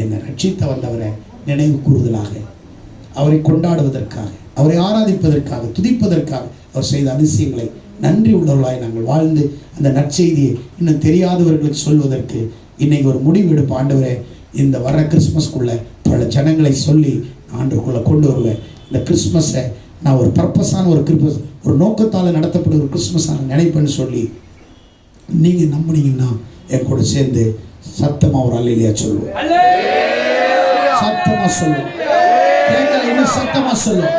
என்னை ரட்சித்த வந்தவரை நினைவு கூறுதலாக, அவரை கொண்டாடுவதற்காக, அவரை ஆராதிப்பதற்காக, துதிப்பதற்காக, அவர் செய்த அதிசயங்களை நன்றி உள்ளவர்களாய் நாங்கள் வாழ்ந்து அந்த நற்செய்தியை இன்னும் தெரியாதவர்களுக்கு சொல்வதற்கு இன்னைக்கு ஒரு முடிவு எடுப்பு. ஆண்டவரே, இந்த வர கிறிஸ்மஸ்க்குள்ள பல ஜனங்களை சொல்லி ஆண்டுக்குள்ளே கொண்டு வருவேன். இந்த கிறிஸ்மஸை நான் ஒரு பர்பஸான ஒரு கிறிஸ்மஸ், ஒரு நோக்கத்தால் நடத்தப்படும் ஒரு கிறிஸ்மஸான நினைப்பேன்னு சொல்லி நீங்கள் நம்பினீங்கன்னா என் கூட சேர்ந்து சத்தமாக ஒரு அல்லேலூயா சொல்லுவோம். சத்தமாக சொல்லுவோம். கேட்கல, இன்னும் சத்தமாக சொல்லுவோம்.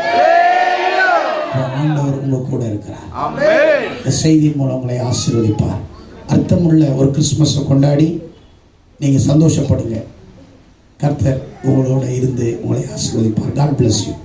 ஆண்டவர் உங்க கூட இருக்கிறார். இந்த செய்தியின் மூலம் உங்களை ஆசீர்வதிப்பார். அர்த்தமுள்ள ஒரு கிறிஸ்மஸை கொண்டாடி நீங்கள் சந்தோஷப்படுங்க. கர்த்தர் உங்களோட இருந்து உங்களை ஆசீர்வதிப்பார். God bless you.